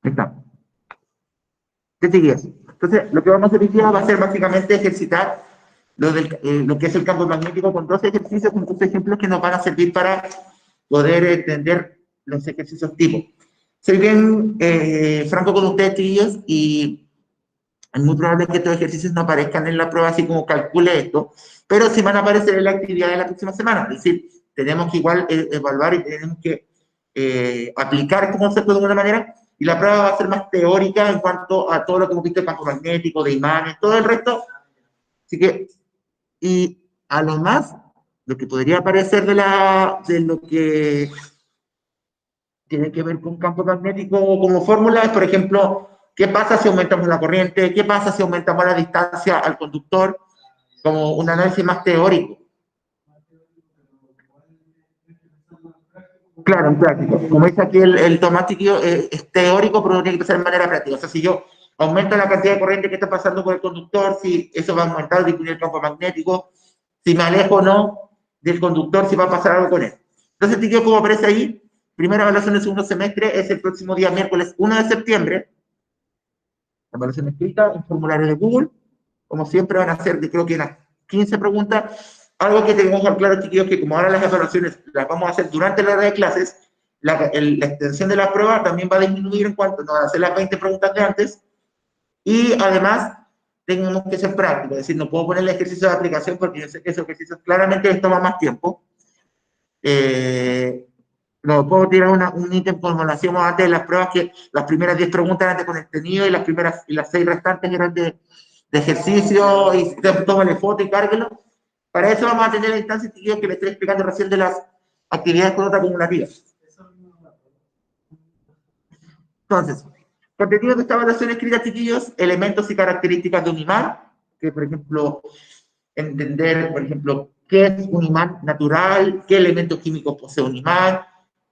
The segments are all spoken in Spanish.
Está. ¿Qué sigues? Entonces, lo que vamos a hacer hoy día va a ser básicamente ejercitar lo que es el campo magnético con dos ejercicios, con dos ejemplos que nos van a servir para poder entender los ejercicios tipo. Soy bien franco con ustedes, chiquillos, y es muy probable que estos ejercicios no aparezcan en la prueba así como calcule esto, pero sí van a aparecer en la actividad de la próxima semana. Es decir, tenemos que igual evaluar y tenemos que aplicar este concepto de alguna manera, y la prueba va a ser más teórica en cuanto a todo lo que hemos visto de campo magnético, de imanes, todo el resto. Así que, y a lo más, lo que podría aparecer de lo que tiene que ver con campo magnético como fórmula es, por ejemplo, ¿qué pasa si aumentamos la corriente? ¿Qué pasa si aumentamos la distancia al conductor? Como un análisis más teórico. Claro, en práctico. Como dice aquí el Tomás Chiquillo, es teórico, pero tiene que ser de manera práctica. O sea, si yo aumento la cantidad de corriente que está pasando por el conductor, si eso va a aumentar o disminuir el campo magnético, si me alejo o no del conductor, si va a pasar algo con él. Entonces, Chiquillo, como aparece ahí, primera evaluación del segundo semestre es el próximo día, miércoles 1 de septiembre. La evaluación escrita, un formulario de Google. Como siempre, van a ser, yo creo que unas 15 preguntas. Algo que tenemos que claro, chiquillos, que como ahora las evaluaciones las vamos a hacer durante la hora de clases, la extensión de la prueba también va a disminuir en cuanto nos van a hacer las 20 preguntas de antes. Y además, tenemos que ser prácticos, es decir, no puedo poner el ejercicio de aplicación porque yo sé que esos ejercicios claramente les toma más tiempo. No puedo tirar un ítem como lo hacíamos antes de las pruebas, que las primeras 10 preguntas eran de contenido y las 6 restantes eran de ejercicio, y tómale foto y cárguelo. Para eso vamos a tener la instancia que les estoy explicando recién de las actividades con otra acumulativa. Entonces, contenido de esta evaluación escrita, chiquillos, elementos y características de un imán, que por ejemplo, entender, por ejemplo, qué es un imán natural, qué elementos químicos posee un imán,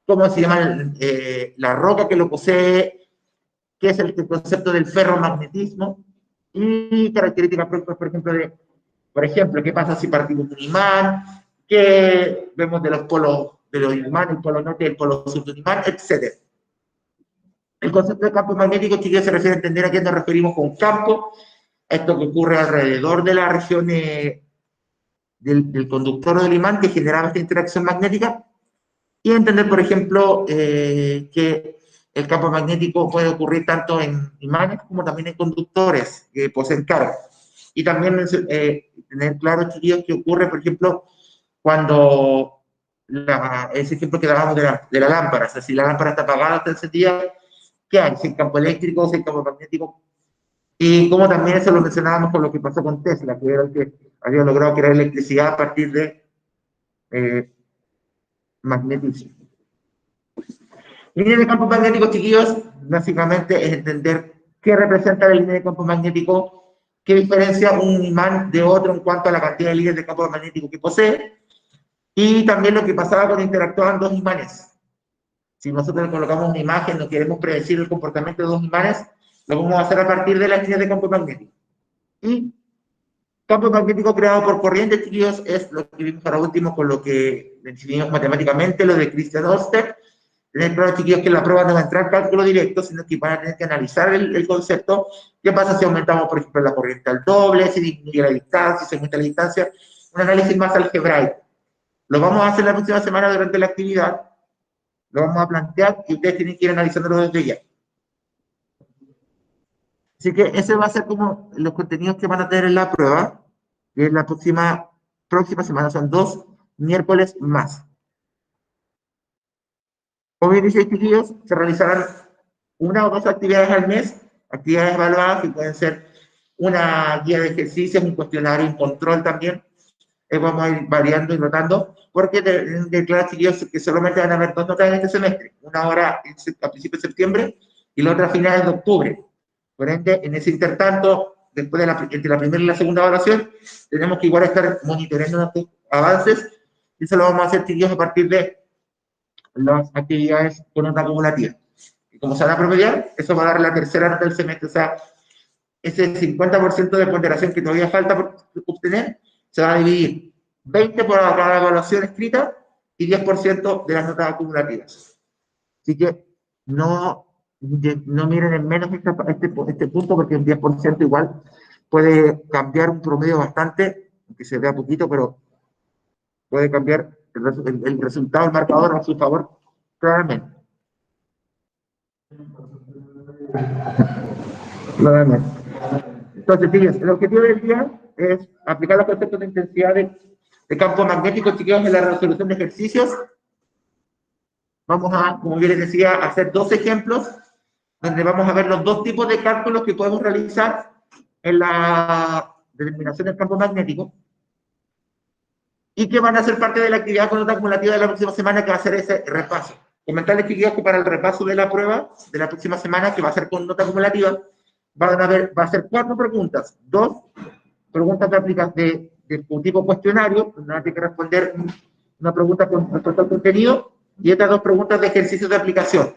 cómo se llama la roca que lo posee, qué es el concepto del ferromagnetismo, y características propias, por ejemplo, qué pasa si partimos un imán, qué vemos de los polos de los imanes, el polo norte y el polo sur de un imán, etc. El concepto de campo magnético, chiquillos, se refiere a entender a qué nos referimos con campo, esto que ocurre alrededor de la región del conductor o del imán que generaba esta interacción magnética, y entender, por ejemplo, que el campo magnético puede ocurrir tanto en imanes como también en conductores que poseen carga. Y también tener claro, chiquillos, que ocurre, por ejemplo, cuando ese ejemplo que dábamos de la lámpara, o sea, si la lámpara está apagada, está encendida, ¿qué hay? Si el campo eléctrico, si el campo magnético. Y como también eso lo mencionábamos con lo que pasó con Tesla, que era el que había logrado crear electricidad a partir de eh, magnetismo. Línea de campo magnético, chiquillos, básicamente es entender qué representa la línea de campo magnético, qué diferencia un imán de otro en cuanto a la cantidad de líneas de campo magnético que posee, y también lo que pasaba cuando interactuaban dos imanes. Si nosotros colocamos una imagen, no queremos predecir el comportamiento de dos imanes, lo vamos a hacer a partir de las líneas de campo magnético. Y campo magnético creado por corrientes, chiquillos, es lo que vimos para último con lo que definimos matemáticamente, lo de Christian Ørsted. Tener claro, chiquillos, que en la prueba no va a entrar cálculo directo, sino que van a tener que analizar el concepto. ¿Qué pasa si aumentamos, por ejemplo, la corriente al doble, si disminuye la distancia, si aumenta la distancia? Un análisis más algebraico. Lo vamos a hacer la próxima semana durante la actividad, lo vamos a plantear y ustedes tienen que ir analizándolo desde ya. Así que ese va a ser como los contenidos que van a tener en la prueba, que en la próxima semana son 2 miércoles más. Como bien dice, chiquillos, se realizarán una o dos actividades al mes, actividades evaluadas que pueden ser una guía de ejercicios, un cuestionario, un control también. Vamos a ir variando y rotando, porque de claro, chiquillos, que solamente van a haber 2 notas en este semestre, una hora a principios de septiembre y la otra a finales de octubre. Por ende, en ese intertanto, después entre la primera y la segunda evaluación, tenemos que igual estar monitoreando nuestros avances, y eso lo vamos a hacer, chiquillos, a partir de las actividades con nota acumulativa. Y como se van a promediar, eso va a dar la tercera nota del semestre, o sea, ese 50% de ponderación que todavía falta por obtener, se va a dividir 20 por cada evaluación escrita y 10% de las notas acumulativas. Así que no no miren en menos este punto, porque un 10% igual puede cambiar un promedio bastante, aunque se vea poquito, pero puede cambiar el resultado, el marcador a su favor, claramente. Claramente. Entonces, fíjense, el objetivo del día es aplicar los conceptos de intensidad de campo magnético, chiquillos, en la resolución de ejercicios. Vamos a, como yo les decía, hacer dos ejemplos donde vamos a ver los dos tipos de cálculos que podemos realizar en la determinación del campo magnético y que van a ser parte de la actividad con nota acumulativa de la próxima semana, que va a ser ese repaso. Comentarles, chiquillos, que para el repaso de la prueba de la próxima semana, que va a ser con nota acumulativa, va a ser 4 preguntas, 2 preguntas de tipo cuestionario, donde hay que responder una pregunta con respecto al contenido y otras 2 preguntas de ejercicios de aplicación.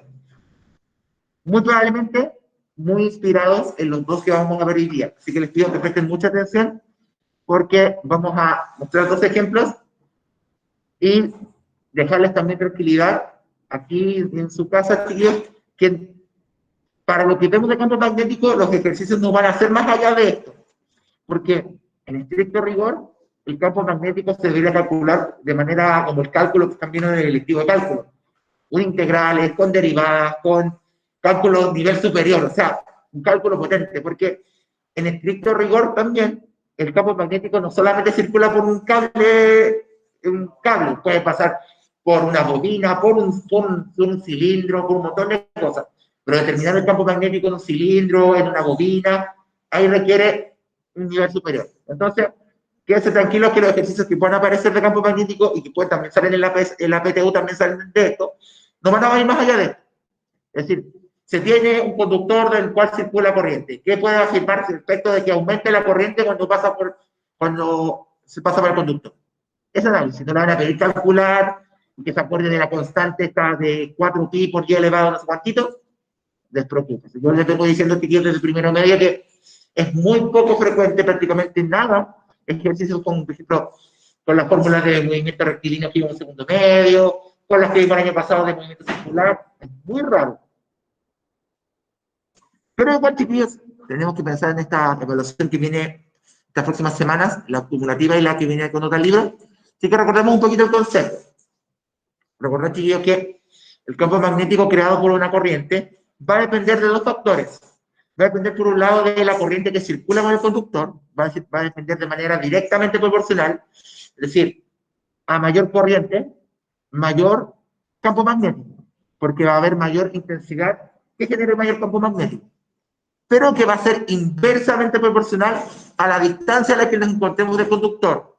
Muy probablemente muy inspirados en los 2 que vamos a ver hoy día. Así que les pido que presten mucha atención porque vamos a mostrar 2 ejemplos y dejarles también tranquilidad aquí en su casa, chiquillos, que para lo que vemos de campo magnético, los ejercicios no van a ser más allá de esto. Porque en estricto rigor, el campo magnético se debería calcular de manera como el cálculo que están viendo en el electivo de cálculo. Con integrales, con derivadas, con cálculo nivel superior, o sea, un cálculo potente, porque en estricto rigor también el campo magnético no solamente circula por un cable, puede pasar por una bobina, por un cilindro, por un montón de cosas, pero determinar el campo magnético en un cilindro, en una bobina, ahí requiere un nivel superior. Entonces, quédense tranquilos que los ejercicios que puedan aparecer de campo magnético y que pueden también salir en la PTU, también salen de esto, no van a ir más allá de esto. Es decir, se tiene un conductor del cual circula corriente. ¿Qué puede afirmarse respecto de que aumente la corriente cuando se pasa por el conductor? Ese análisis, no le van a pedir calcular, que se acuerde de la constante esta de 4pi por y elevado a no sé cuantito, despreocúpese. Yo les vengo diciendo a desde el primero medio que es muy poco frecuente, prácticamente nada, ejercicios con, por ejemplo, con las fórmulas de movimiento rectilíneo que vimos en segundo medio, con las que vimos el año pasado de movimiento circular, es muy raro. Pero igual, chiquillos, tenemos que pensar en esta evaluación que viene estas próximas semanas, la acumulativa y la que viene con otro libro. Así que recordemos un poquito el concepto. Recordad, chiquillos, que el campo magnético creado por una corriente va a depender de 2 factores. Va a depender, por un lado, de la corriente que circula con el conductor, va a depender de manera directamente proporcional, es decir, a mayor corriente, mayor campo magnético, porque va a haber mayor intensidad que genere mayor campo magnético, pero que va a ser inversamente proporcional a la distancia a la que nos encontremos del conductor.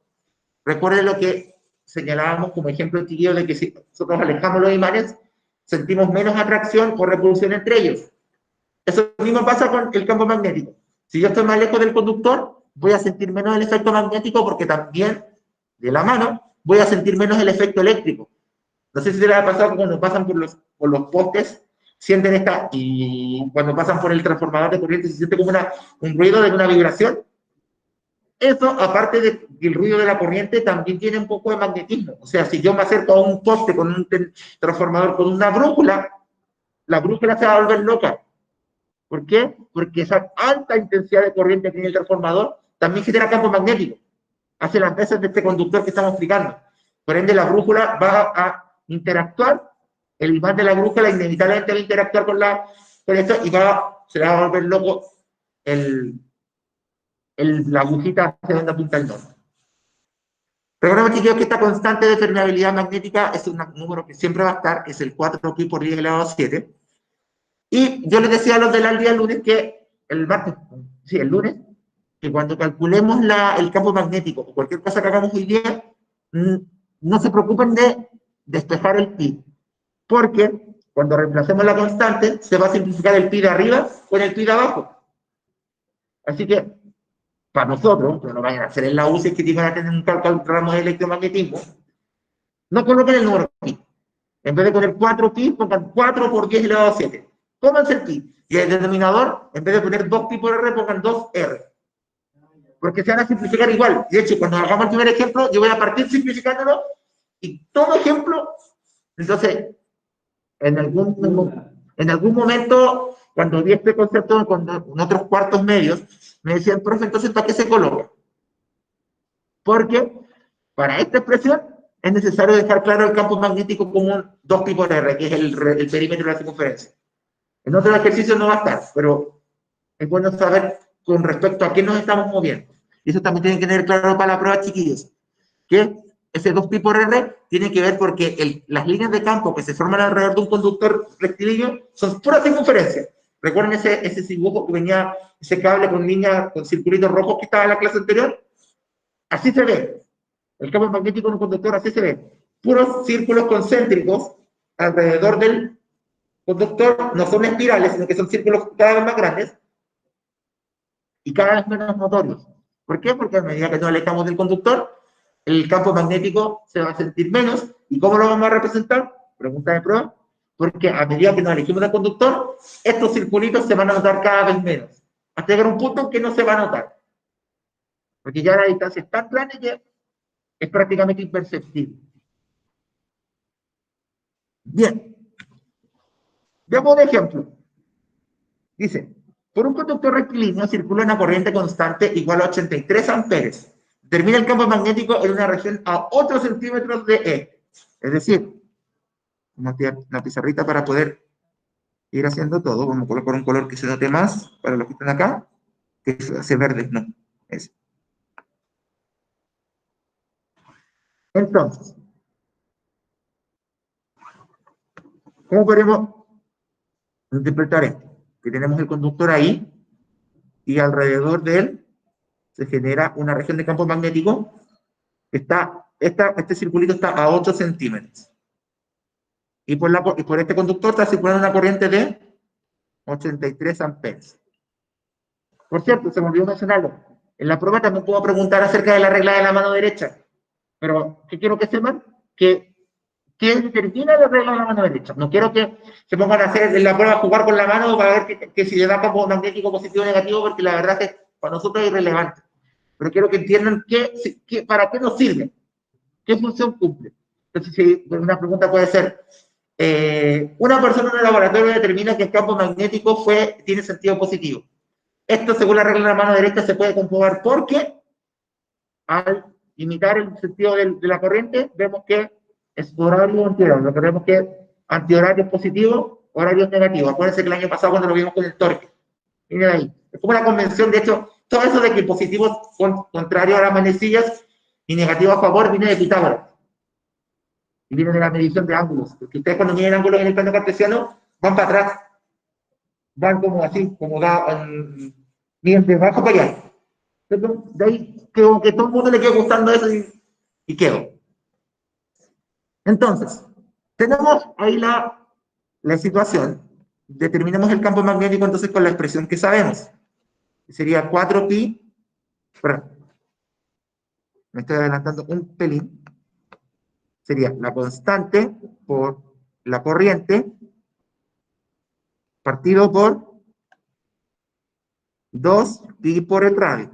Recuerden lo que señalábamos como ejemplo, chiquillo, de que si nosotros alejamos los imanes, sentimos menos atracción o repulsión entre ellos. Eso mismo pasa con el campo magnético. Si yo estoy más lejos del conductor, voy a sentir menos el efecto magnético porque también, de la mano, voy a sentir menos el efecto eléctrico. No sé si les ha pasado que cuando pasan por los postes, sienten y cuando pasan por el transformador de corriente se siente como un ruido de una vibración. Eso, aparte del ruido de la corriente, también tiene un poco de magnetismo. O sea, si yo me acerco a un poste con un transformador con una brújula, la brújula se va a volver loca. ¿Por qué? Porque esa alta intensidad de corriente que tiene el transformador también genera campo magnético. Hace las veces de este conductor que estamos explicando. Por ende, la brújula va a interactuar, el imán de la brújula inevitablemente va a interactuar con esto y se le va a volver loco la agujita hacia donde apunta el norte. Recordemos, chiquillos, que esta constante de permeabilidad magnética es un número que siempre va a estar, es el 4pi por 10 elevado a 7. Y yo les decía a los del día lunes que el lunes, que cuando calculemos el campo magnético o cualquier cosa que hagamos hoy día, no se preocupen de despejar el pi, porque cuando reemplacemos la constante, se va a simplificar el pi de arriba con el pi de abajo. Así que, para nosotros, que no vayan a hacer en la UCI, que van a tener un ramo de electromagnetismo, no coloquen el número pi. En vez de poner 4pi, pongan 4 por 10 elevado a 7. Pónganse el pi. Y el denominador, en vez de poner 2pi por r, pongan 2r. Porque se van a simplificar igual. De hecho, cuando hagamos el primer ejemplo, yo voy a partir simplificándolo y todo ejemplo, entonces, en algún En algún momento, cuando vi este concepto en otros cuartos medios, me decían, profe, entonces, ¿para qué se coloca? Porque para esta expresión es necesario dejar claro el campo magnético como un 2pi por r, que es el perímetro de la circunferencia. En otros ejercicios no va a estar, pero es bueno saber con respecto a qué nos estamos moviendo. Y eso también tiene que tener claro para la prueba, chiquillos, que ese 2pi por r tiene que ver porque las líneas de campo que se forman alrededor de un conductor rectilíneo son pura circunferencia. Recuerden ese dibujo que venía, ese cable con líneas, con circulitos rojos que estaba en la clase anterior. Así se ve. El campo magnético en un conductor así se ve. Puros círculos concéntricos alrededor del conductor, no son espirales, sino que son círculos cada vez más grandes y cada vez menos notorios. ¿Por qué? Porque a medida que nos alejamos del conductor, el campo magnético se va a sentir menos. ¿Y cómo lo vamos a representar? Pregunta de prueba. Porque a medida que nos alejemos del conductor, estos circulitos se van a notar cada vez menos. Hasta llegar a un punto en que no se va a notar. Porque ya la distancia es tan grande que es prácticamente imperceptible. Bien. Veamos un ejemplo. Dice, por un conductor rectilíneo circula una corriente constante igual a 83 amperes. Determina el campo magnético en una región a 8 centímetros de E. Es decir, vamos a tirar la pizarrita para poder ir haciendo todo. Vamos a colocar un color que se note más para los que están acá, que hace verde, no. Ese. Entonces, ¿cómo podemos interpretar esto? Que tenemos el conductor ahí y alrededor de él se genera una región de campo magnético. Este circulito está a 8 centímetros. Y por este conductor está circulando una corriente de 83 amperes. Por cierto, se me olvidó mencionarlo. En la prueba también puedo preguntar acerca de la regla de la mano derecha. Pero, ¿qué quiero que sepan? Que determina la regla de la mano derecha. No quiero que se pongan a hacer en la prueba jugar con la mano para ver que si le da campo magnético positivo o negativo, porque la verdad es que para nosotros es irrelevante. Pero quiero que entiendan para qué nos sirve, qué función cumple. Entonces, si una pregunta puede ser, una persona en el laboratorio determina que el campo magnético tiene sentido positivo. Esto, según la regla de la mano derecha, se puede comprobar porque al imitar el sentido de la corriente, vemos que es horario antihorario. Lo que vemos que antihorario es positivo, horario es negativo. Acuérdense que el año pasado cuando lo vimos con el torque. Miren ahí. Es como una convención, de hecho, todo eso de que positivo es contrario a las manecillas y negativo a favor viene de Pitágoras. Y viene de la medición de ángulos. Porque ustedes cuando miden ángulos en el plano cartesiano, van para atrás. Van como así, como miden de abajo para allá. De ahí creo que todo el mundo le quedó gustando eso y quedó. Entonces, tenemos ahí la situación. Determinamos el campo magnético entonces con la expresión que sabemos. Sería 4pi, perdón, me estoy adelantando un pelín. Sería la constante por la corriente partido por 2pi por el radio.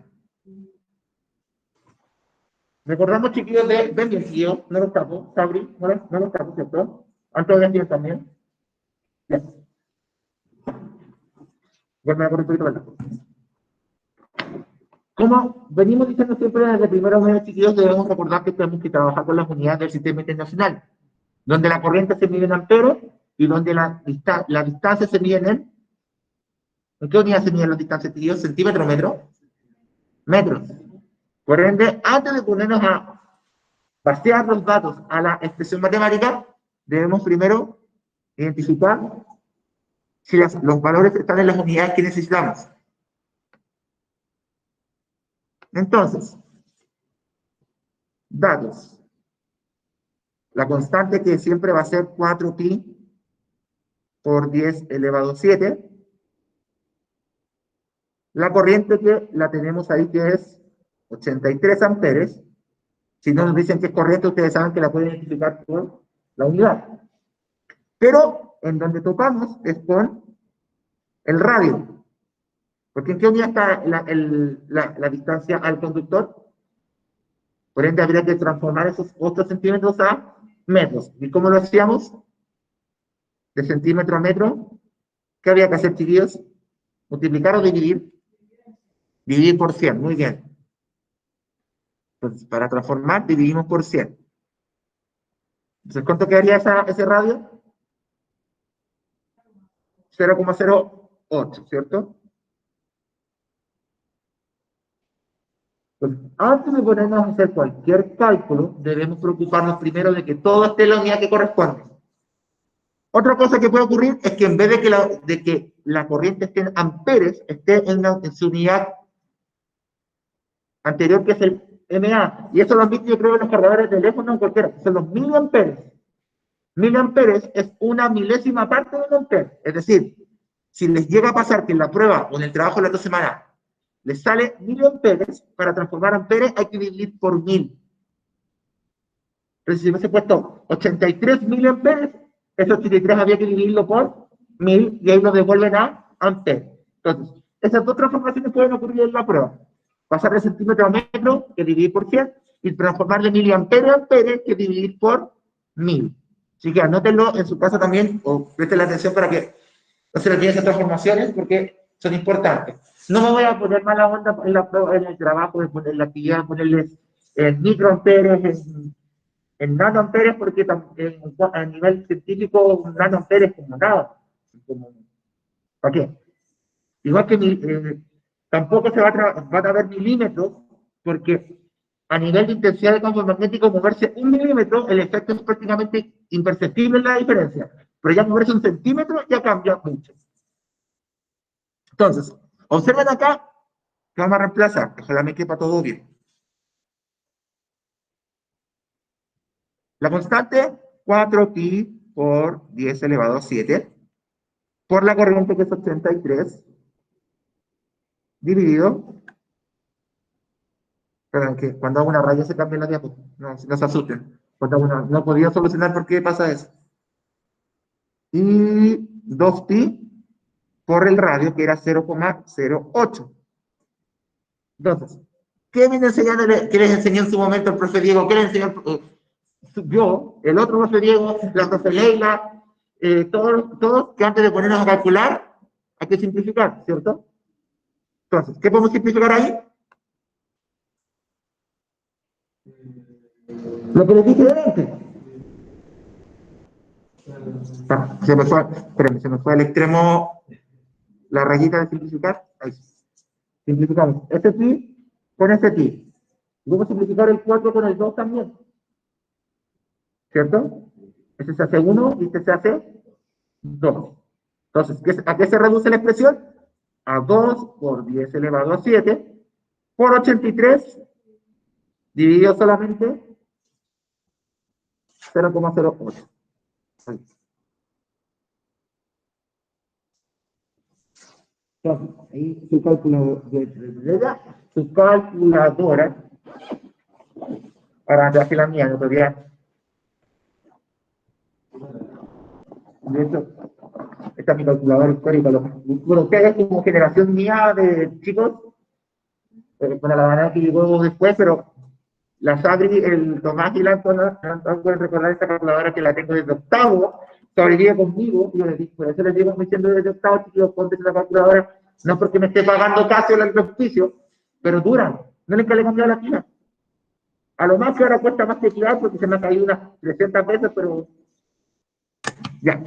Recordamos, chiquillos, ven bien, chiquillos, no los tapo, Sabri, no los tapo, ¿cierto? Antes de bien también. Bien. Ya me acuerdo un poquito, ¿verdad? Como venimos diciendo siempre desde el primer mes, chiquillos, debemos recordar que tenemos que trabajar con las unidades del sistema internacional, donde la corriente se mide en amperes y donde la distancia se mide ¿en qué unidad se miden las distancias, chiquillos? ¿Centímetro, metro? Metros. Por ende, antes de ponernos a vaciar los datos a la expresión matemática, debemos primero identificar si los valores están en las unidades que necesitamos. Entonces, datos. La constante que siempre va a ser 4pi por 10 elevado a 7. La corriente que la tenemos ahí que es 83 amperes. Si no nos dicen que es corriente, ustedes saben que la pueden identificar por la unidad. Pero en donde topamos es con el radio. Porque ¿en qué unidad está la distancia al conductor? Por ende, habría que transformar esos 8 centímetros a metros. ¿Y cómo lo hacíamos? De centímetro a metro, ¿Qué había que hacer, chiquillos? ¿Multiplicar o dividir? Dividir por 100, muy bien. Entonces, para transformar, dividimos por 100. Entonces, ¿cuánto quedaría ese radio? 0,08, ¿cierto? Entonces, antes de ponernos a hacer cualquier cálculo, debemos preocuparnos primero de que todo esté en la unidad que corresponde. Otra cosa que puede ocurrir es que en vez de que la corriente esté en amperes, esté en su unidad anterior, que es el mA. Y eso lo han visto, yo creo, en los cargadores de teléfono o cualquiera, que son los miliamperes. Miliamperes es una milésima parte de un ampere. Es decir, si les llega a pasar que en la prueba o en el trabajo de la otra semana les sale miliamperes, para transformar amperes hay que dividir por 1000. Entonces, si hubiese puesto 83 miliamperes, esos 83 había que dividirlo por 1000 y ahí lo devuelven a amperes. Entonces, esas dos transformaciones pueden ocurrir en la prueba. Pasar de centímetro a metro, que dividir por 100, y transformar de miliamperes a amperes, que dividir por 1000. Así que anótenlo en su casa también, o presten la atención para que no se les olviden esas transformaciones, porque son importantes. No me voy a poner mala onda en el trabajo, en la actividad, ponerles microamperes, en nanoamperes, porque a nivel científico un nanoampere es como nada. ¿Para qué? Igual que tampoco van a ver milímetros, porque a nivel de intensidad de campo magnético, moverse 1 milímetro, el efecto es prácticamente imperceptible en la diferencia. Pero ya moverse 1 centímetro ya cambia mucho. Entonces, observen acá que vamos a reemplazar. Ojalá me quepa todo bien. La constante 4pi por 10 elevado a 7 por la corriente, que es 83, dividido. Perdón, que cuando hago una raya se cambia la diapositiva. No se asusten. No podía solucionar por qué pasa eso. Y 2pi por el radio, que era 0,08. Entonces, ¿qué les enseñó en su momento el profe Diego? ¿Qué les enseñó yo, el otro profe Diego, la profe Leila, todos, que antes de ponernos a calcular, hay que simplificar, ¿cierto? Entonces, ¿qué podemos simplificar ahí? Lo que les dije delante. Se me fue al extremo la rayita de simplificar. Ahí. Simplificamos. Este pi con este pi. Luego simplificar el 4 con el 2 también. ¿Cierto? Este se hace 1 y este se hace 2. Entonces, ¿a qué se reduce la expresión? A 2 por 10 elevado a 7 por 83 dividido solamente 0,08. Entonces, ahí su calculadora, para hacer la mía, no todavía. De hecho, esta es mi calculadora histórica. Bueno, ustedes como generación mía de chicos, bueno, la manera que llegó después, pero la Sabri, el Tomás y la Antona pueden recordar esta calculadora que la tengo desde octavo, sobrevive conmigo, y yo les digo, por eso les digo, me siento desde octavo, chicos, ponte la calculadora, no porque me esté pagando casi el auspicio, pero duran, no les que le he cambiado la pila. A lo más que ahora cuesta más que tirar porque se me ha caído unas 300 veces, pero ya.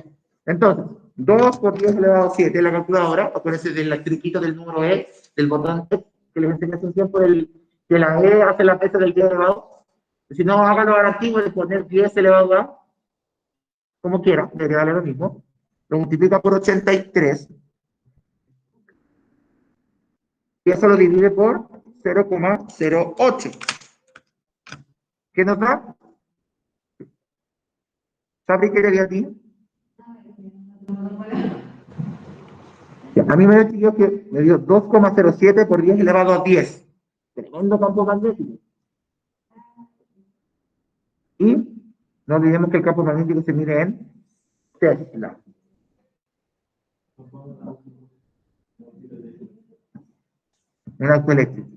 Entonces, 2 por 10 elevado a 7 la calculadora, acuérdense del truquito del número E, del botón E, que les enseñé hace un tiempo, que la E hace la pesa del 10 elevado. Si no, háganlo ahora antiguo de poner 10 elevado a, como quiera, le darle lo mismo. Lo multiplica por 83 y eso lo divide por 0,08. ¿Qué nos da? ¿Sabri qué le dio a ti? A mí me dio que me dio 2,07 por 10 elevado a 10. Tremendo campo magnético. Y no olvidemos que el campo magnético se mide en Tesla. En auto eléctrico.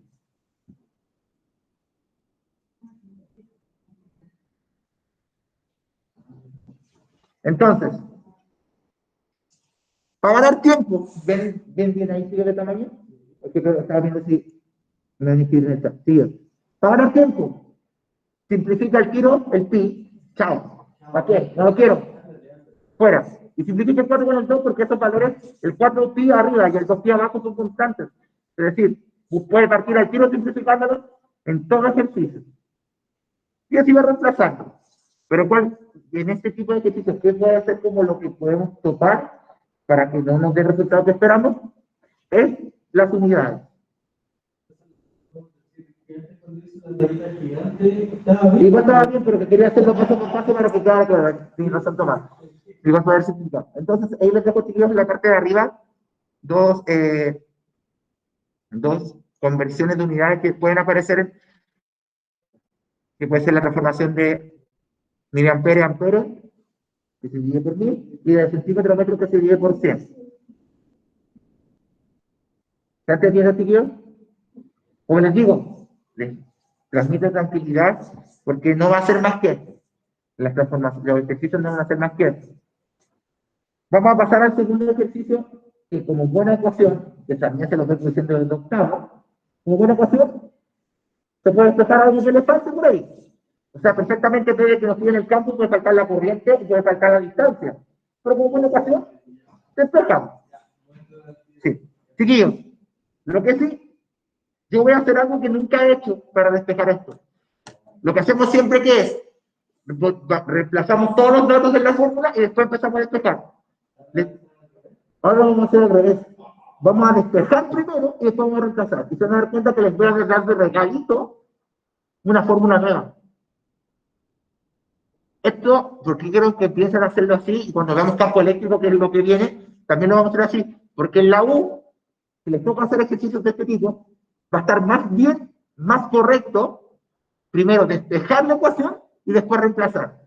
Entonces, Para ganar tiempo, ¿ven bien ahí sigue de tamaño? Porque estaba viendo si me van a inscribir en esta. Sigue. Para ganar tiempo, simplifica el tiro, el pi, chao. ¿Para qué? No lo quiero. Fuera. Y simplifica el 4 con el 2 porque esos valores, el 4 pi arriba y el 2 pi abajo son constantes. Es decir, puede partir al tiro simplificándolo en todo ejercicio. Y así va reemplazando. Pero en este tipo de ejercicios, ¿qué puede ser como lo que podemos topar para que no nos dé el resultado que esperamos? Es las unidades. Igual estaba bien, pero que quería hacerlo paso por paso para que quedara claro. Sin razón tomar. Igual poder simplificar. Entonces, ahí les dejo, chicos, en la parte de arriba dos conversiones de unidades que pueden aparecer, que puede ser la transformación de miliampere a ampere, que se divide por 1000, y de centímetro a metro, que se divide por 100. ¿Se entendiendo, chiquillos? Como les digo, les transmite tranquilidad, porque no va a ser más que las transformaciones, los ejercicios no van a ser más que. Vamos a pasar al segundo ejercicio, que como buena ecuación, que también se lo estoy diciendo desde octavo, como buena ecuación, se puede expresar algo que le falte por ahí. O sea, perfectamente puede que nos siga en el campo, puede faltar la corriente y puede faltar la distancia. Pero como buena ecuación, se expresamos. Sí. Chiquillos, lo que sí, yo voy a hacer algo que nunca he hecho para despejar esto. Lo que hacemos siempre que es, reemplazamos todos los datos de la fórmula y después empezamos a despejar. Ahora vamos a hacer al revés. Vamos a despejar primero y después vamos a reemplazar. Y se van a dar cuenta que les voy a dar de regalito una fórmula nueva. Esto, porque quiero que empiecen a hacerlo así, y cuando veamos campo eléctrico, que es lo que viene, también lo vamos a hacer así, porque en la U, si les toca hacer ejercicios de este tipo, va a estar más bien, más correcto, primero despejar la ecuación y después reemplazar.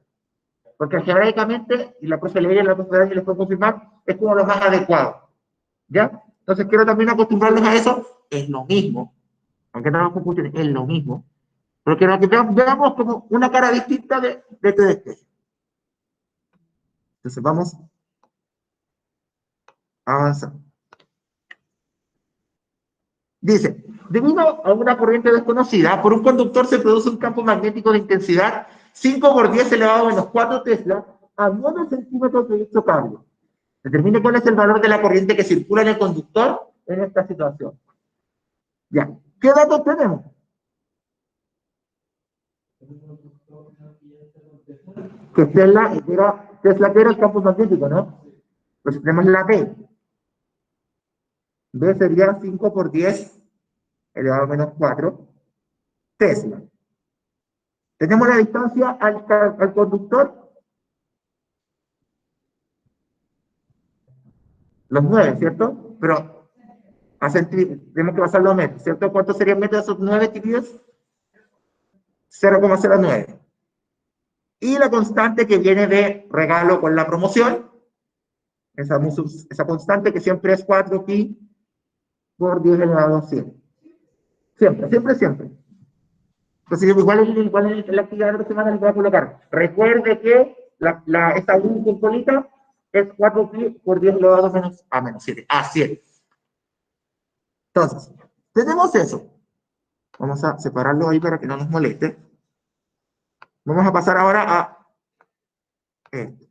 Porque algebraicamente, y la profe Leia y la profe Dani les puedo confirmar, es como lo más adecuado. ¿Ya? Entonces quiero también acostumbrarlos a eso, es lo mismo, aunque no nos confunden, es lo mismo, pero quiero que veamos como una cara distinta de este despeje. Entonces vamos a avanzar. Dice, debido a una corriente desconocida, por un conductor se produce un campo magnético de intensidad 5 por 10 elevado a menos 4 Tesla a 9 centímetros de dicho cable. Determine cuál es el valor de la corriente que circula en el conductor en esta situación. Ya, ¿qué datos tenemos? Que Tesla era el campo magnético, ¿no? Pues tenemos la B. B sería 5 por 10 elevado a menos 4 Tesla. Tenemos la distancia al conductor, los 9, ¿cierto? Pero tenemos que pasarlo a metros, ¿cierto? ¿Cuántos serían metros esos 9, chiquillos? 0,09. Y la constante que viene de regalo con la promoción, esa constante que siempre es 4pi por 10 elevado a 100. Siempre, siempre, siempre. Entonces, igual en la actividad de la semana les voy a colocar. Recuerde que esta U con colita es 4pi por 10 elevado a menos 7. A 7. Entonces, tenemos eso. Vamos a separarlo ahí para que no nos moleste. Vamos a pasar ahora a esto.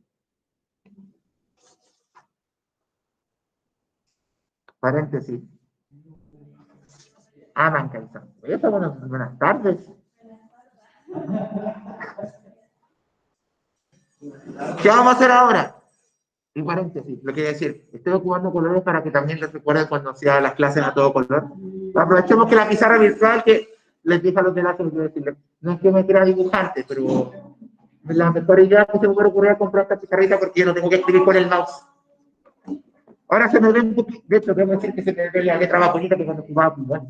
Paréntesis. Mancaizán. Buenas tardes. ¿Qué vamos a hacer ahora? En paréntesis, lo que quiero decir, estoy ocupando colores para que también les recuerden cuando hacía las clases a todo color. Aprovechemos que la pizarra virtual, que les dije a los de la clase, decirles, no es que me crea dibujante, pero la mejor idea que se me ocurrió comprar esta pizarrita porque yo no tengo que escribir con el mouse. Ahora se me ve un poquito, de hecho, debo decir que se me ve la letra más bonita que cuando jugaba fútbol.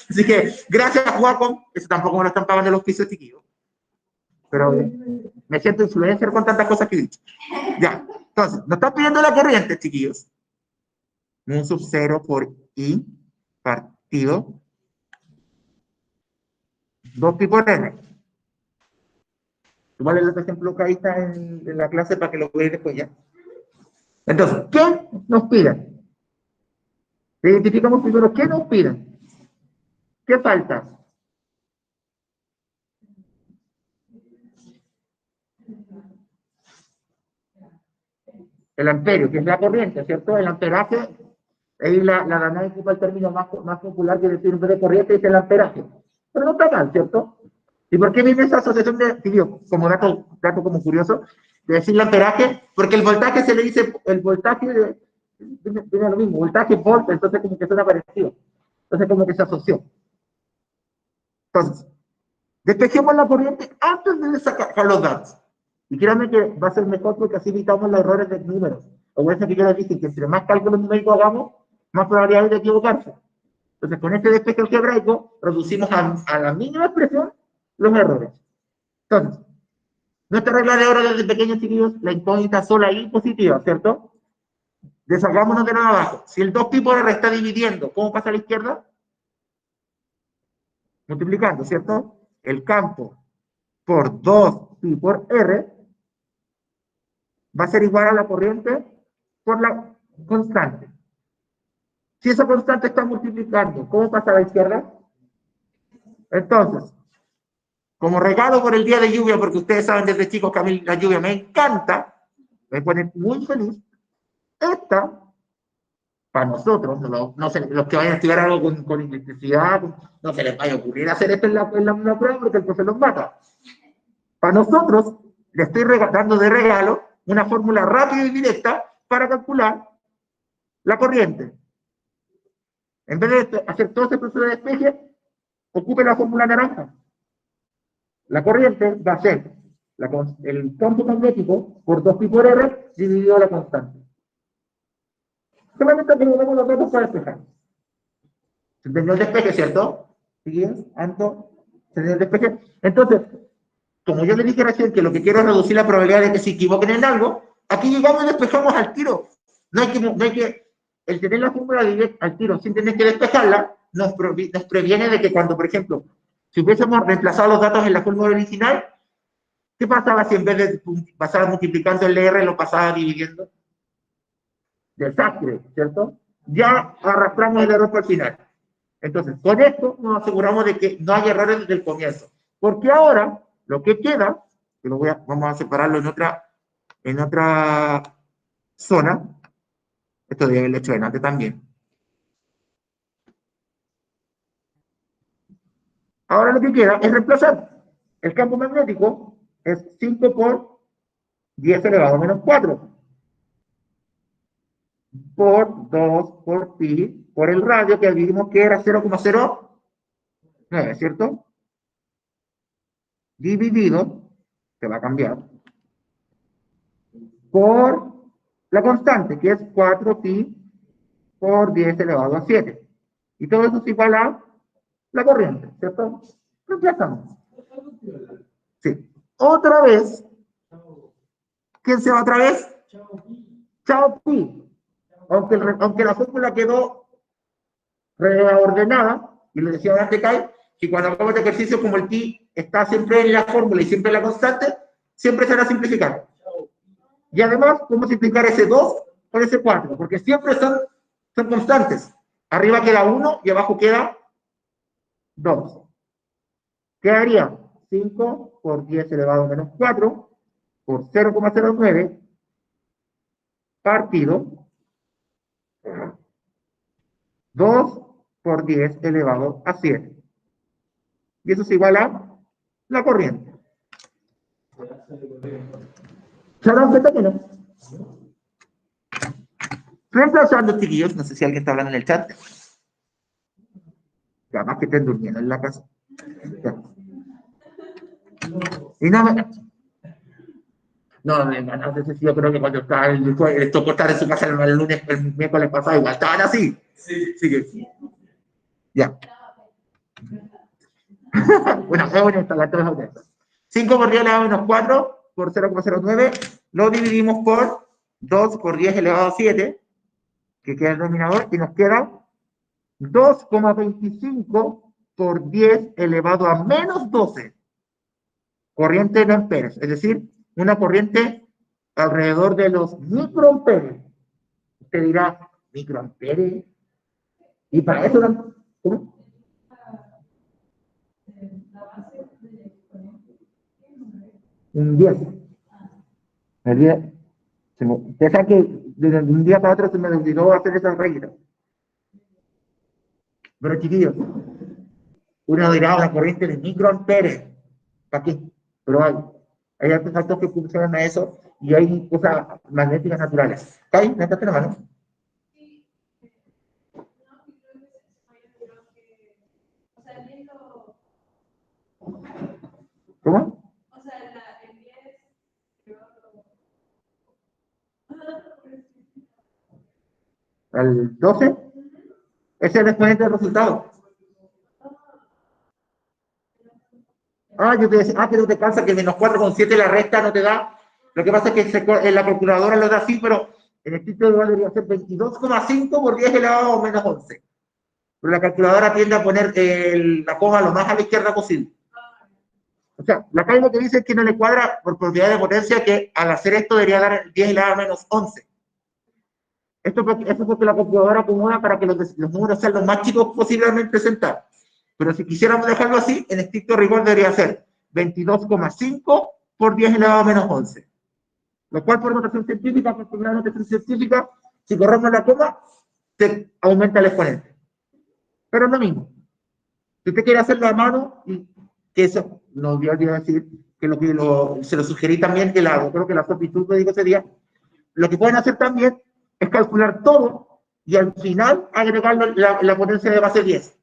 Así que, gracias, Wacom, eso tampoco me lo están pagando los pisos chiquillos. Pero me siento influencer con tantas cosas que he dicho. Ya, entonces, nos están pidiendo la corriente, chiquillos. Un sub 0 por I partido 2pi por N. Igual el otro ejemplo que ahí está en la clase para que lo veáis después ya. Entonces, ¿qué nos piden? Identificamos primero qué nos piden. ¿Qué falta? El amperio, que es la corriente, ¿cierto? El amperaje, ahí la Danae ocupa el término más popular que decir de corriente, es el amperaje. Pero no está mal, ¿cierto? ¿Y por qué viene esa asociación de, digo, como dato como curioso, de decir el amperaje? Porque el voltaje se le dice, el voltaje tiene lo mismo, voltaje, volt, entonces como que suena parecido. Entonces como que se asoció. Entonces, despejemos la corriente antes de sacar los datos. Y créanme que va a ser mejor porque así evitamos los errores de números. O eso que yo les dije, que entre más cálculos numéricos hagamos, más probabilidad de equivocarse. Entonces, con este despeje algebraico, reducimos a la mínima expresión los errores. Entonces, nuestra regla de oro desde pequeños, chiquillos, la incógnita sola y positiva, ¿cierto? Deshagámonos de nada abajo. Si el 2pi por r está dividiendo, ¿cómo pasa a la izquierda? Multiplicando, ¿cierto? El campo por 2pi por r va a ser igual a la corriente por la constante. Si esa constante está multiplicando, ¿cómo pasa a la izquierda? Entonces, como regalo por el día de lluvia, porque ustedes saben desde chicos que a mí la lluvia me encanta, me pone muy feliz, esta, para nosotros, no sé, los que vayan a estudiar algo con electricidad, no se les vaya a ocurrir hacer esto en la prueba porque el profesor los mata. Para nosotros, le estoy dando de regalo una fórmula rápida y directa para calcular la corriente. En vez de hacer todo ese proceso de despeje, ocupe la fórmula naranja. La corriente va a ser el campo magnético por 2pi por r dividido la constante. Solamente tenemos los datos para despejar. Se entendió el despeje, ¿cierto? ¿Sí? ¿Anto? ¿Se entendió el despeje? Entonces, como yo le dije recién que lo que quiero es reducir la probabilidad de que se equivoquen en algo, aquí llegamos y despejamos al tiro. No hay que el tener la fórmula al tiro sin tener que despejarla, nos previene de que cuando, por ejemplo, si hubiésemos reemplazado los datos en la fórmula original, ¿qué pasaba si en vez de pasar multiplicando el R lo pasaba dividiendo? Desastre, ¿cierto? Ya arrastramos el error para el final. Entonces, con esto nos aseguramos de que no hay errores desde el comienzo. Porque ahora, lo que queda, que vamos a separarlo en otra zona, esto debe haberlo hecho delante también. Ahora lo que queda es reemplazar. El campo magnético es 5 por 10 elevado a menos 4 por 2 por pi por el radio que vimos que era 0,09, ¿cierto? Dividido, se va a cambiar, por la constante, que es 4pi por 10 elevado a 7. Y todo eso es igual a la corriente, ¿cierto? Reemplazamos. Sí. Otra vez, ¿quién se va otra vez? Chao pi. Aunque la fórmula quedó reordenada, y le decía antes que cuando hagamos este ejercicio, como el pi está siempre en la fórmula y siempre en la constante, siempre se va a simplificar. Y además, ¿cómo simplificar ese 2 con ese 4? Porque siempre son constantes. Arriba queda 1 y abajo queda 2. ¿Qué haría? 5 por 10 elevado a menos 4 por 0,09 partido 2 por 10 elevado a 7. Y eso es igual a la corriente. ¿Sabrán qué término? Reemplazando, chiquillos, no sé si alguien está hablando en el chat. Ya más que estén durmiendo en la casa. Ya. Y no me... No, yo creo que cuando estaba el tocó estar en su casa el lunes, el miércoles pasado, igual estaban así. Sí. Sí. Ya. Bueno, es honesta, la tres honesta. 5 por 10 elevado a menos 4 por 0,09 lo dividimos por 2 por 10 elevado a 7, que queda el denominador, y nos queda 2,25 por 10 elevado a menos 12. Corriente en amperes, es decir, una corriente alrededor de los microamperes. Usted dirá, microamperes. Y para eso, ¿cómo? Un 10. El 10. Usted sabe que de un día para otro se me olvidó hacer esa regla. Pero chiquillos, uno dirá una corriente de microamperes. ¿Para qué? Pero hay artefactos que funcionan a eso y hay cosas magnéticas naturales. ¿Está ahí? ¿Me la mano? ¿Cómo? ¿Al 12? Ese es el exponente del resultado. Yo te decía, pero te cansa que menos 4,7 la resta no te da. Lo que pasa es que en la calculadora lo da así, pero en el título igual debería ser 22,5 por 10 elevado a menos 11. Pero la calculadora tiende a poner la coma lo más a la izquierda posible. O sea, la calle lo que dice es que no le cuadra por propiedad de potencia que al hacer esto debería dar 10 elevado a menos 11. Esto es porque la calculadora acomoda para que los números sean los más chicos posiblemente presentados. Pero si quisiéramos dejarlo así, en estricto rigor debería ser 22,5 por 10 elevado a menos 11. Lo cual por notación científica, por una notación científica, si corremos la coma, se aumenta el exponente. Pero es lo mismo. Si usted quiere hacerlo a mano, y que eso, no voy a decir, que se lo sugerí también, creo que la solicitud que digo ese día, lo que pueden hacer también es calcular todo y al final agregar la potencia de base 10.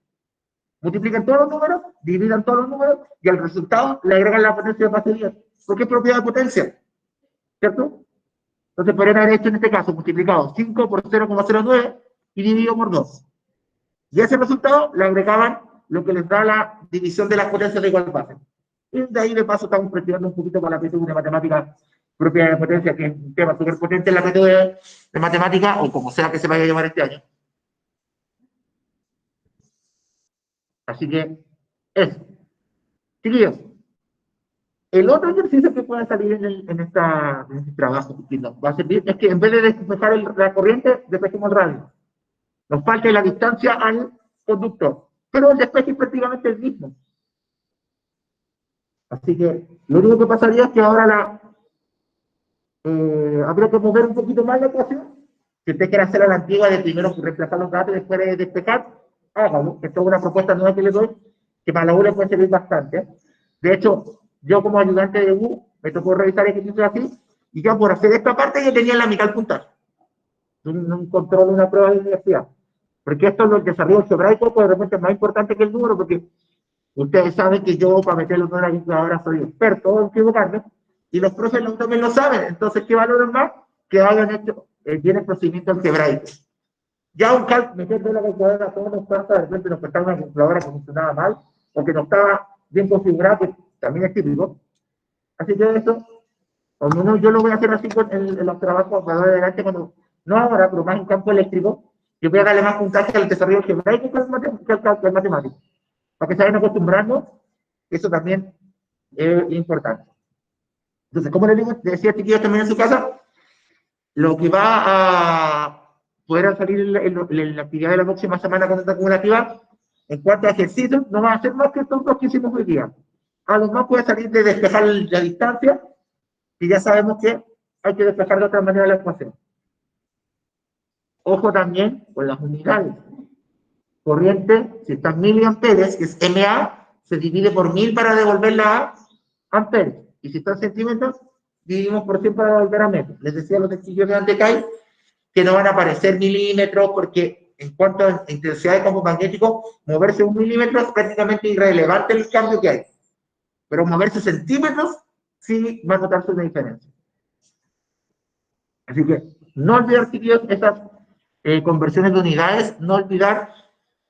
Multiplican todos los números, dividan todos los números y al resultado le agregan la potencia de base 10. Porque es propiedad de potencia, ¿cierto? Entonces podrían haber hecho en este caso multiplicado 5 por 0,09 y dividido por 2. Y a ese resultado le agregaban lo que les da la división de las potencias de igual base. Y de ahí de paso estamos practicando un poquito con la PTU de matemática propia de potencia, que es un tema súper potente en la PTU de matemática, o como sea que se vaya a llamar este año. Así que, eso. Chiquillos, el otro ejercicio que puede salir en este trabajo que nos va a servir es que en vez de despejar la corriente, despejemos el radio. Nos falta la distancia al conductor, pero el despeje es prácticamente el mismo. Así que lo único que pasaría es que ahora habría que mover un poquito más la ecuación. Si usted quiere hacer a la antigua de primero reemplazar los datos y después de despejar, hágalo. Esto es una propuesta nueva que le doy, que para la U le puede servir bastante. De hecho, yo como ayudante de U me tocó revisar ejercicios así, y ya por hacer esta parte yo tenía la mitad del puntaje. Un control de una prueba de universidad. Porque esto es lo que desarrollo algebraico, pues de repente es más importante que el número, porque ustedes saben que yo para meter los números en la calculadora soy experto en equivocarme, y los profes también lo saben. Entonces, ¿qué valoran más? Que hayan hecho bien el procedimiento algebraico. Ya un meter de la calculadora todo nos pasa, de repente nos faltaba una calculadora que funcionaba mal, o que no estaba bien configurada, que también es típico. Así que eso, o menos yo lo voy a hacer así en los trabajos más adelante, cuando, no ahora, pero más en campo eléctrico, yo voy a darle más puntaje al desarrollo algebraico que al matemático. Para que se vayan acostumbrando, eso también es importante. Entonces, como les digo, decía chiquillos también en su casa, lo que va a poder salir en la actividad de la próxima semana con esta acumulativa, en cuanto a ejercicios, no va a ser más que estos dos que hicimos hoy día. A lo más puede salir de despejar la distancia, y ya sabemos que hay que despejar de otra manera la ecuación. Ojo también con las unidades. Corriente, si está en miliamperes, que es MA, se divide por 1000 para devolverla a amperes. Y si está en centímetros, dividimos por 100 para devolver a metros. Les decía a los ejercicios de Antecay que no van a aparecer milímetros, porque en cuanto a intensidad de campo magnético, moverse 1 milímetro es prácticamente irrelevante el cambio que hay. Pero moverse centímetros, sí va a notarse una diferencia. Así que no olvidar, chiquillos, esas conversiones de unidades, no olvidar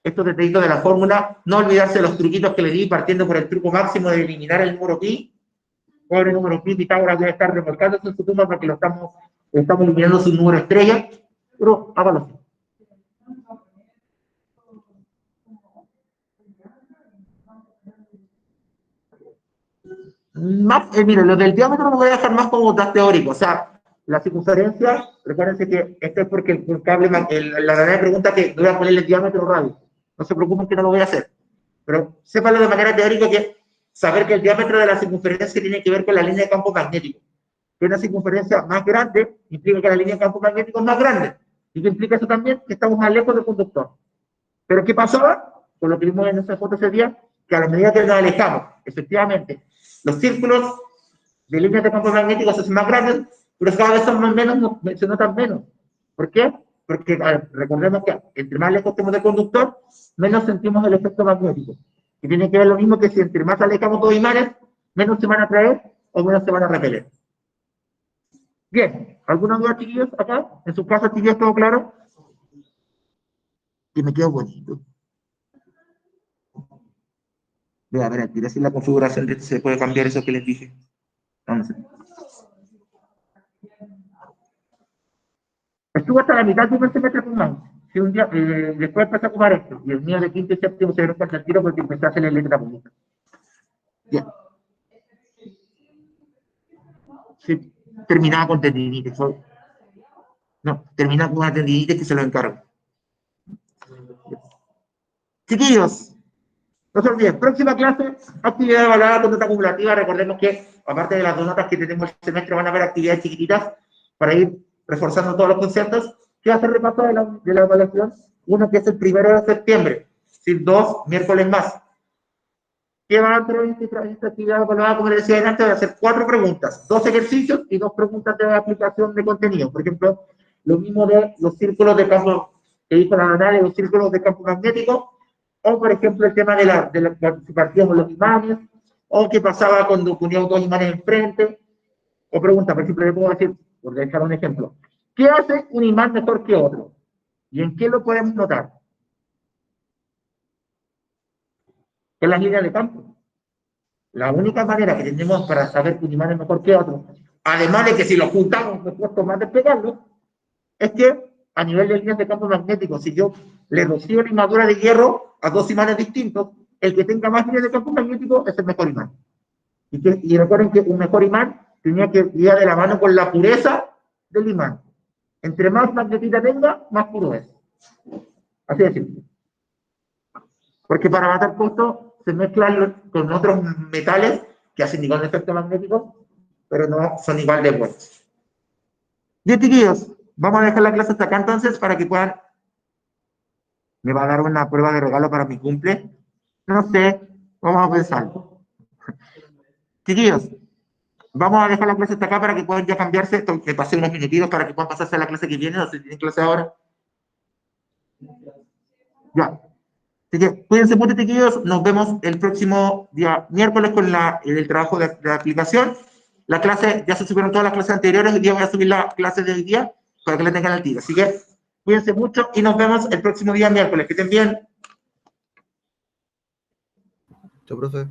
estos detallitos de la fórmula, no olvidarse de los truquitos que le di, partiendo por el truco máximo de eliminar el número pi. Pobre número pi, Pitágoras debe estar revolcándose en su tumba porque estamos eliminando su número estrella, pero hágalo así. Mire, lo del diámetro lo voy a dejar más como dato teórico, o sea, La circunferencia, recuérdense que esto es porque el cable, la verdad pregunta que voy a ponerle el diámetro radio. No se preocupen que no lo voy a hacer. Pero sépanlo de manera teórica que saber que el diámetro de la circunferencia tiene que ver con la línea de campo magnético. Que una circunferencia más grande implica que la línea de campo magnético es más grande. ¿Y qué implica eso también? Que estamos más lejos del conductor. Pero ¿qué pasaba? Con lo que vimos en esa foto ese día, que a la medida que nos alejamos, efectivamente, los círculos de líneas de campo magnético se hacen más grandes, pero cada vez son más menos, se notan menos. ¿Por qué? Porque recordemos que entre más lejos estemos del conductor, menos sentimos el efecto magnético. Y tiene que ver lo mismo que si entre más alejamos dos imanes, menos se van a atraer o menos se van a repeler. Bien, ¿alguna duda, chiquillos, acá? ¿En su casa, chiquillos, todo claro? Que me quedo bonito. Voy a ver, aquí decir la configuración de se puede cambiar eso que les dije. Vamos a ver. Estuvo hasta la mitad de un semestre con más. Si un día, después empecé a ocupar esto, y el mío de quinto y séptimo se dieron cuenta al tiro porque empecé a hacer la letra pública. Bien. Sí, terminaba con tendinitis. No, terminaba con una tendinitis que se lo encargo. Chiquillos, no se olviden, próxima clase, actividad evaluada con nota acumulativa. Recordemos que, aparte de las 2 notas que tenemos el semestre, van a haber actividades chiquititas para ir reforzando todos los conceptos. ¿Qué hace el repaso de la evaluación? Uno que es el 1 de septiembre, sin 2 miércoles más. ¿Qué va a hacer esta actividad evaluada? Como les decía antes, va a hacer 4 preguntas, 2 ejercicios y 2 preguntas de aplicación de contenido. Por ejemplo, lo mismo de los círculos de campo que dijo la Ana, de los círculos de campo magnético, o por ejemplo el tema de la participación con los imanes, o qué pasaba cuando poníamos 2 imanes enfrente, o pregunta, por ejemplo, le puedo decir, por dejar un ejemplo, ¿qué hace un imán mejor que otro? ¿Y en qué lo podemos notar? En las líneas de campo. La única manera que tenemos para saber que un imán es mejor que otro, además de que si lo juntamos me cuesta más despegarlo, es que a nivel de líneas de campo magnético, si yo le rocío limadura de hierro a 2 imanes distintos, el que tenga más líneas de campo magnético es el mejor imán. Y recuerden que un mejor imán tenía que ir de la mano con la pureza del imán. Entre más magnetita tenga, más puro es. Así de simple. Porque para matar puntos se mezclan con otros metales que hacen igual de efecto magnético, pero no son igual de buenos. Bien, chiquillos, vamos a dejar la clase hasta acá entonces para que puedan... ¿Me va a dar una prueba de regalo para mi cumple? No sé, vamos a pensarlo. Chiquillos, vamos a dejar la clase hasta acá para que puedan ya cambiarse, que pasé unos minutitos para que puedan pasarse a la clase que viene, no sé si tienen clase ahora. Ya. Así que cuídense mucho, chiquillos. Nos vemos el próximo día miércoles con el trabajo de aplicación. La clase, ya se subieron todas las clases anteriores. Hoy día voy a subir la clase de hoy día para que la tengan al tiro. Así que cuídense mucho y nos vemos el próximo día miércoles. Que estén bien. Chao, profe.